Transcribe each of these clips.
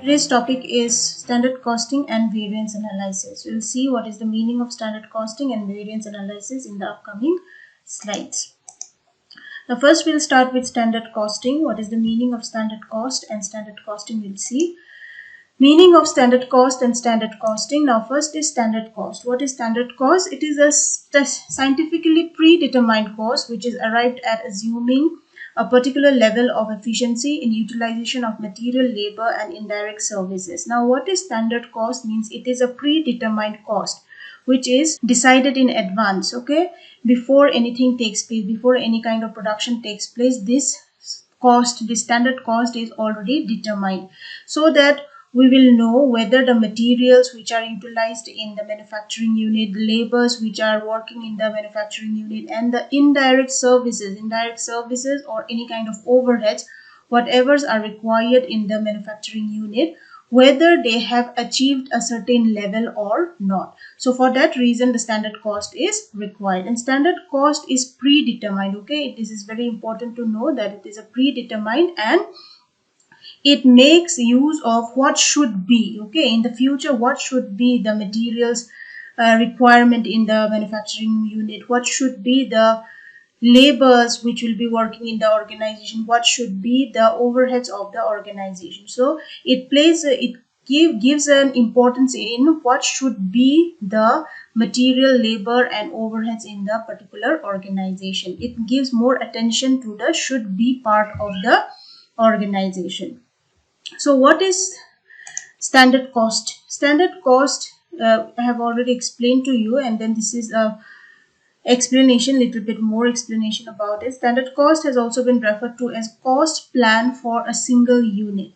Today's topic is standard costing and variance analysis. We'll see what is the meaning of standard costing and variance analysis in the upcoming slides. Now first we'll start with standard costing. What is the meaning of standard cost and standard costing we'll see. Meaning of standard cost and standard costing. Now first is standard cost. What is standard cost? It is a scientifically predetermined cost which is arrived at assuming a particular level of efficiency in utilization of material, labor and indirect services. Now what is standard cost means? It is a predetermined cost which is decided in advance, okay, before anything takes place, before any kind of production takes place. This standard cost is already determined so that we will know whether the materials which are utilized in the manufacturing unit, the labors which are working in the manufacturing unit, and the indirect services or any kind of overheads, whatever are required in the manufacturing unit, whether they have achieved a certain level or not. So for that reason the standard cost is required, and standard cost is predetermined, okay. This is very important to know that it is a predetermined, and it makes use of what should be, okay, in the future, what should be the materials requirement in the manufacturing unit, what should be the labors which will be working in the organization, what should be the overheads of the organization. So it gives an importance in what should be the material, labor and overheads in the particular organization. It gives more attention to the should be part of the organization. So what is standard cost? Standard cost I have already explained to you, and then this is a explanation, little bit more explanation about it. Standard cost has also been referred to as cost plan for a single unit.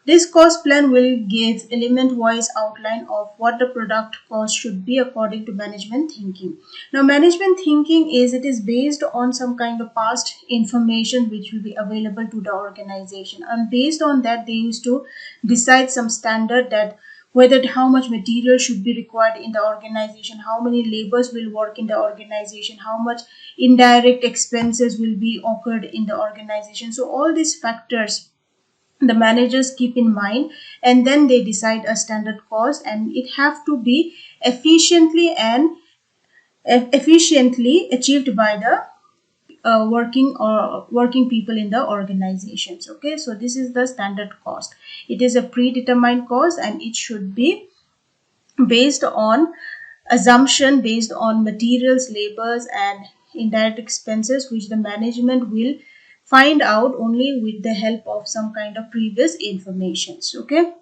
This cost plan will give element-wise outline of what the product cost should be according to management thinking. Now, management thinking it is based on some kind of past information which will be available to the organization, and based on that they used to decide some standard that whether how much material should be required in the organization, how many laborers will work in the organization, how much indirect expenses will be occurred in the organization. So all these factors the managers keep in mind, and then they decide a standard cost, and it have to be efficiently achieved by the working people in the organizations, okay. So this is the standard cost. It is a predetermined cost, and it should be based on assumption, based on materials, labors and indirect expenses, which the management will find out only with the help of some kind of previous information, okay.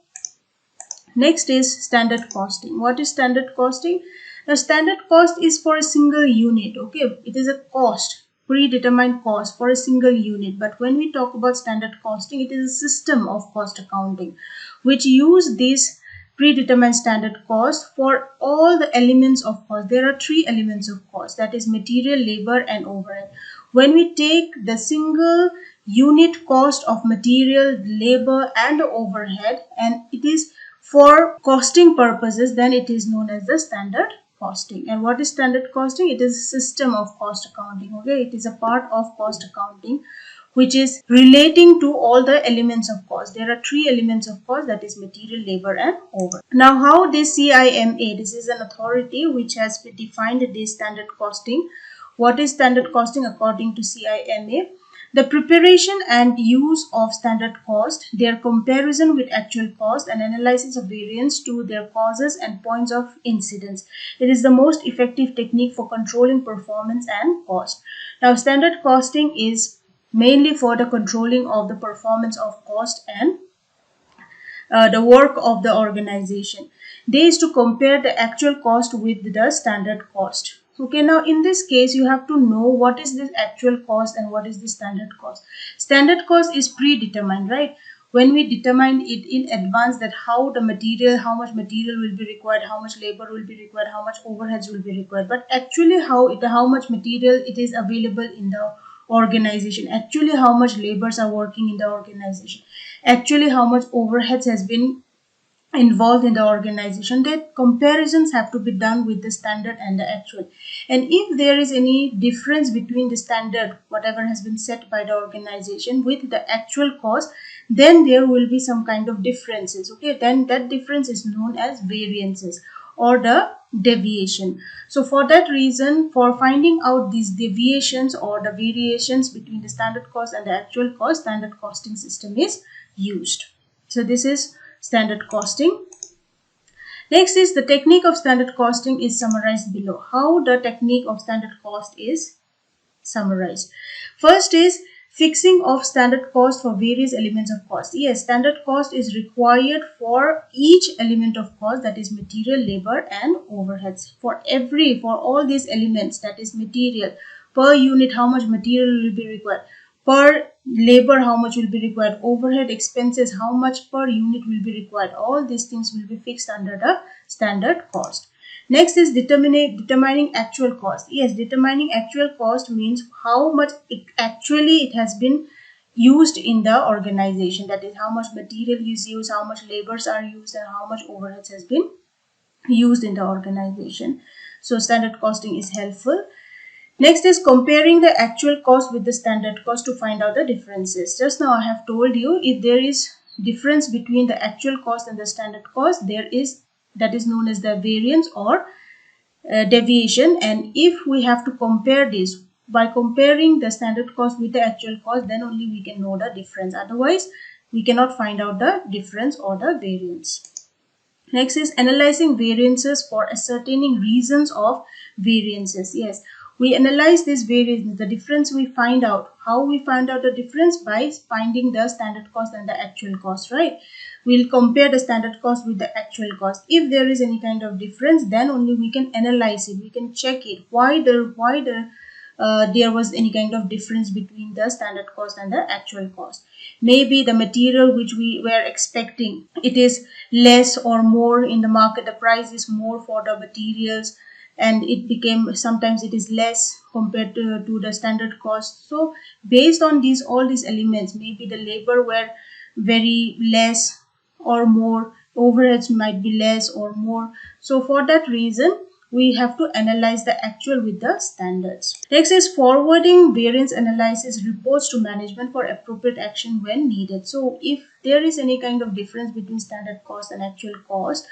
Next is standard costing. What is standard costing? Now standard cost is for a single unit, okay. It is a cost, predetermined cost for a single unit. But when we talk about standard costing, it is a system of cost accounting which use this predetermined standard cost for all the elements of cost. There are three elements of cost, that is material, labor and overhead. When we take the single unit cost of material, labor and overhead, and it is for costing purposes, then it is known as the standard costing. And what is standard costing? It is a system of cost accounting, okay. It is a part of cost accounting which is relating to all the elements of cost. There are three elements of cost, that is material, labor and overhead. Now how this CIMA, this is an authority which has defined this standard costing. What is standard costing according to CIMA? The preparation and use of standard cost, their comparison with actual cost and analysis of variance to their causes and points of incidence. It is the most effective technique for controlling performance and cost. Now standard costing is mainly for the controlling of the performance of cost and the work of the organization. They is to compare the actual cost with the standard cost. Okay, now in this case you have to know what is this actual cost and what is the standard cost. Standard cost is predetermined, right? When we determine it in advance that how much material will be required, how much labor will be required, how much overheads will be required. But actually how much material it is available in the organization, actually how much laborers are working in the organization, actually how much overheads has been involved in the organization, that comparisons have to be done with the standard and the actual. And if there is any difference between the standard, whatever has been set by the organization, with the actual cost, then there will be some kind of differences. Okay, then that difference is known as variances or the deviation. So for that reason, for finding out these deviations or the variations between the standard cost and the actual cost, standard costing system is used. So this is standard costing. Next is the technique of standard costing is summarized below. How the technique of standard cost is summarized. First is fixing of standard cost for various elements of cost. Yes, standard cost is required for each element of cost, that is material, labor and overheads. For all these elements, that is material, per unit how much material will be required, per labor how much will be required, overhead expenses how much per unit will be required. All these things will be fixed under the standard cost. Next is determining actual cost. Yes, determining actual cost means how much it has been used in the organization. That is how much material is used, how much labors are used, and how much overheads has been used in the organization. So standard costing is helpful. Next is comparing the actual cost with the standard cost to find out the differences. Just now I have told you, if there is difference between the actual cost and the standard cost, that is known as the variance or deviation. And if we have to compare this, by comparing the standard cost with the actual cost, then only we can know the difference. Otherwise, we cannot find out the difference or the variance. Next is analyzing variances for ascertaining reasons of variances. Yes, we analyze this variance, the difference we find out. How we find out the difference? By finding the standard cost and the actual cost, right? We'll compare the standard cost with the actual cost. If there is any kind of difference, then only we can analyze it. We can check it. Why there was any kind of difference between the standard cost and the actual cost. Maybe the material which we were expecting, it is less or more in the market. The price is more for the materials, and it became sometimes it is less compared to the standard cost. So based on all these elements, maybe the labor were very less or more, overheads might be less or more. So for that reason, we have to analyze the actual with the standards. Next is forwarding variance analysis reports to management for appropriate action when needed. So if there is any kind of difference between standard cost and actual cost,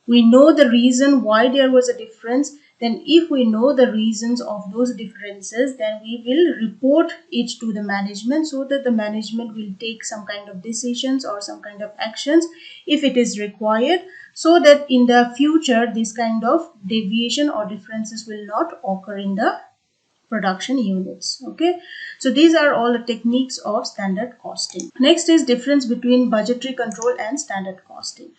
we know the reason why there was a difference. Then if we know the reasons of those differences, then we will report it to the management, so that the management will take some kind of decisions or some kind of actions if it is required, so that in the future this kind of deviation or differences will not occur in the production units. Okay, so these are all the techniques of standard costing. Next is difference between budgetary control and standard costing.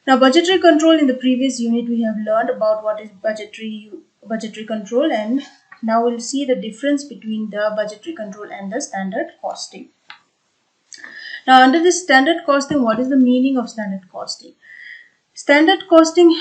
Now, budgetary control, in the previous unit we have learned about what is budgetary control, and now we'll see the difference between the budgetary control and the standard costing. Now, under this standard costing, what is the meaning of standard costing? Standard costing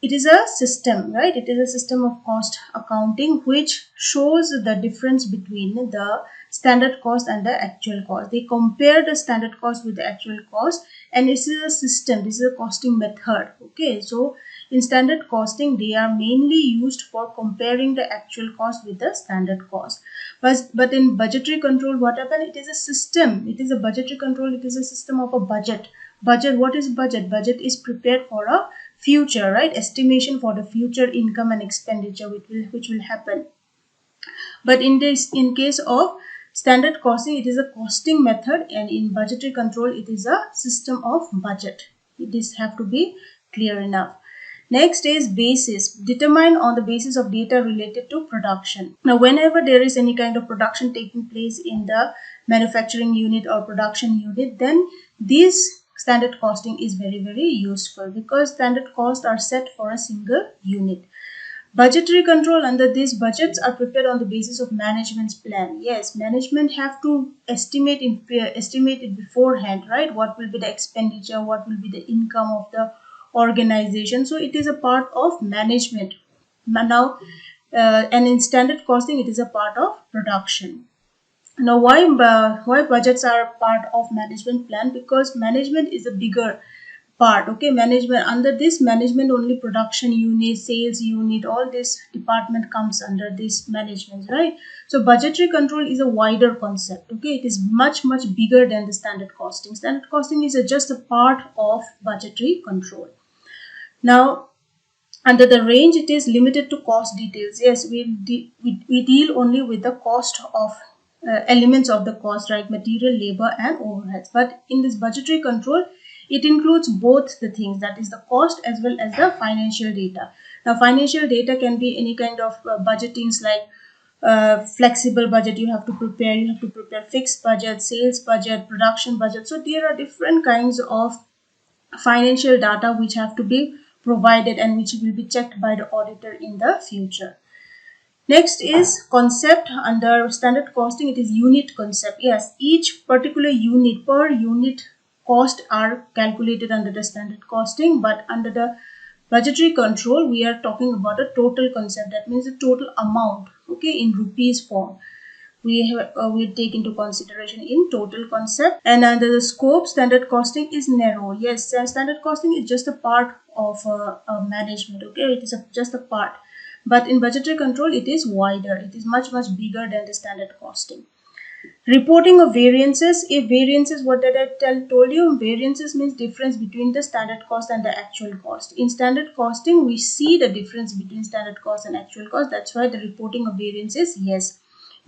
it is a system, right? It is a system of cost accounting which shows the difference between the standard cost and the actual cost. They compare the standard cost with the actual cost, and this is a system, this is a costing method. Okay, so in standard costing, they are mainly used for comparing the actual cost with the standard cost. But in budgetary control, what happens? It is a system. It is a budgetary control. It is a system of a budget. What is budget? Budget is prepared for a future, right? Estimation for the future income and expenditure which will happen. But in case of standard costing, it is a costing method, and in budgetary control, it is a system of budget. This have to be clear enough. Next is basis. Determine on the basis of data related to production. Now, whenever there is any kind of production taking place in the manufacturing unit or production unit, then this standard costing is very, very useful, because standard costs are set for a single unit. Budgetary control, under this, budgets are prepared on the basis of management's plan. Yes, management have to estimate it beforehand, right? What will be the expenditure, what will be the income of the organization. So it is a part of management. Now, and in standard costing, it is a part of production. Now, why budgets are part of management plan? Because management is a bigger part. Okay, management, under this management only production unit, sales unit, all this department comes under this management, right? So budgetary control is a wider concept. Okay, it is much bigger than the standard costing. Standard costing is just a part of budgetary control. Now under the range, it is limited to cost details. Yes, we deal only with the cost of elements of the cost, right? Material, labor, and overheads. But in this budgetary control, it includes both the things, that is the cost as well as the financial data. Now, financial data can be any kind of budgetings, like flexible budget you have to prepare fixed budget, sales budget, production budget. So there are different kinds of financial data which have to be provided and which will be checked by the auditor in the future. Next is concept. Under standard costing, it is unit concept. Yes, each particular unit, per unit cost are calculated under the standard costing, but under the budgetary control, we are talking about a total concept. That means the total amount, okay, in rupees form. We take into consideration in total concept. And under the scope, standard costing is narrow. Yes, standard costing is just a part of management. Okay, it is just a part. But in budgetary control, it is wider. It is much bigger than the standard costing. Reporting of variances. If variances, what did I told you? Variances means difference between the standard cost and the actual cost. In standard costing, we see the difference between standard cost and actual cost. That's why the reporting of variances, yes.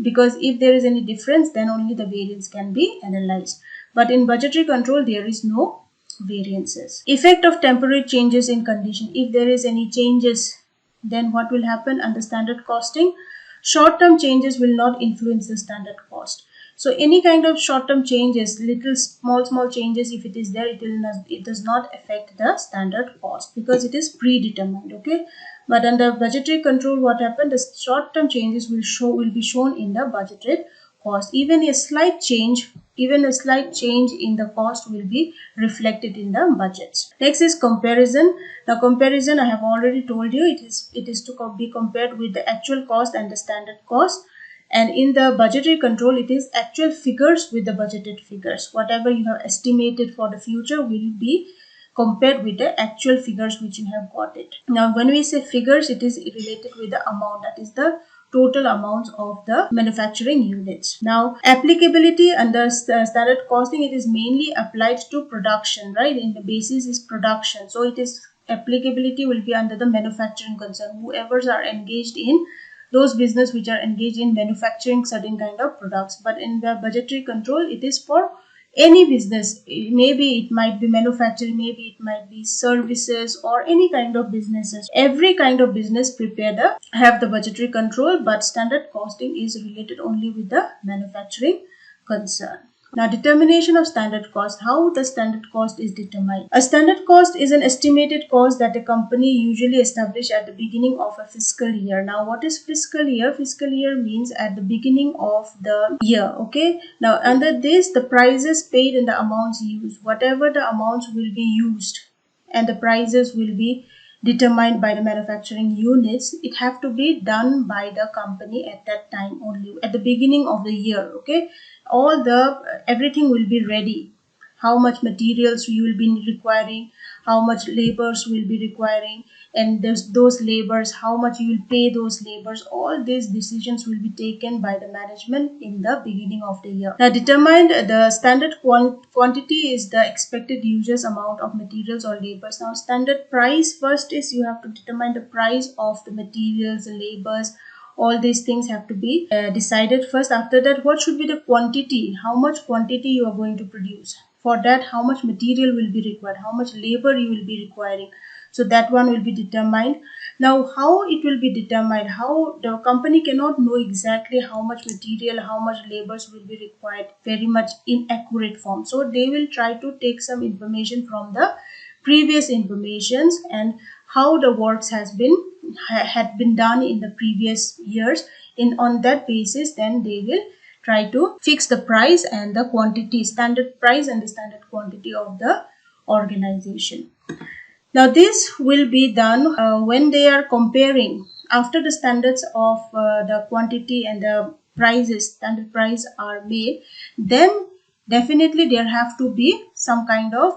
Because if there is any difference, then only the variance can be analyzed. But in budgetary control, there is no variances. Effect of temporary changes in condition. If there is any changes, then what will happen under standard costing? Short-term changes will not influence the standard cost. So any kind of short-term changes, little small changes, if it is there, it does not affect the standard cost because it is predetermined. Okay, but under budgetary control, what happened? The short-term changes will be shown in the budgeted cost. Even a slight change in the cost will be reflected in the budgets. Next is comparison. Now comparison, I have already told you, it is to be compared with the actual cost and the standard cost. And in the budgetary control, it is actual figures with the budgeted figures. Whatever you have estimated for the future will be compared with the actual figures which you have got it. Now when we say figures, it is related with the amount, that is the total amounts of the manufacturing units. Now applicability under standard costing, it is mainly applied to production, right? In the basis is production, so it is applicability will be under the manufacturing concern. Whoever's are engaged in those business which are engaged in manufacturing certain kind of products. But in the budgetary control, it is for any business. Maybe it might be manufacturing, maybe it might be services, or any kind of businesses. Every kind of business have the budgetary control, but standard costing is related only with the manufacturing concern. Now, determination of standard cost. How the standard cost is determined? A standard cost is an estimated cost that a company usually establishes at the beginning of a fiscal year. Now, what is fiscal year? Fiscal year means at the beginning of the year. Okay. Now, under this, the prices paid and the amounts used. Whatever the amounts will be used and the prices will be determined by the manufacturing units, it have to be done by the company at that time only, at the beginning of the year. Okay, everything will be ready. How much materials you will be requiring, how much labors will be requiring, and those labors, how much you will pay those labors. All these decisions will be taken by the management in the beginning of the year. Now, determined the standard quantity is the expected users amount of materials or labors. Now, standard price, first is you have to determine the price of the materials, the labors. All these things have to be decided first. After that, what should be the quantity? How much quantity you are going to produce? For that, how much material will be required? How much labor you will be requiring? So that one will be determined. Now, how it will be determined? How the company cannot know exactly how much material, how much labors will be required very much in accurate form. So they will try to take some information from the previous informations and how the works had been done in the previous years. On that basis, then they will try to fix the price and the quantity, standard price and the standard quantity of the organization. Now, this will be done when they are comparing after the standards of the quantity and the prices, standard price are made. Then definitely there have to be some kind of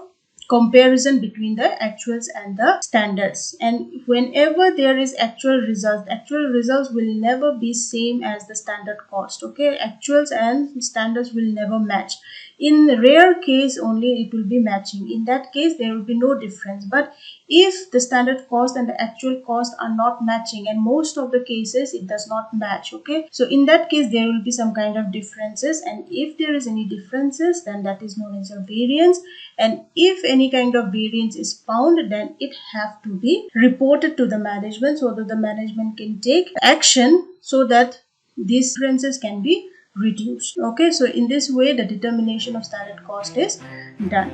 comparison between the actuals and the standards. And whenever there is actual results will never be same as the standard cost. Okay, actuals and standards will never match. In rare case only it will be matching. In that case there will be no difference. But if the standard cost and the actual cost are not matching, and most of the cases it does not match, okay, so in that case there will be some kind of differences, and if there is any differences, then that is known as a variance. And if any kind of variance is found, then it have to be reported to the management so that the management can take action so that these differences can be reduced. Okay, so in this way the determination of standard cost is done.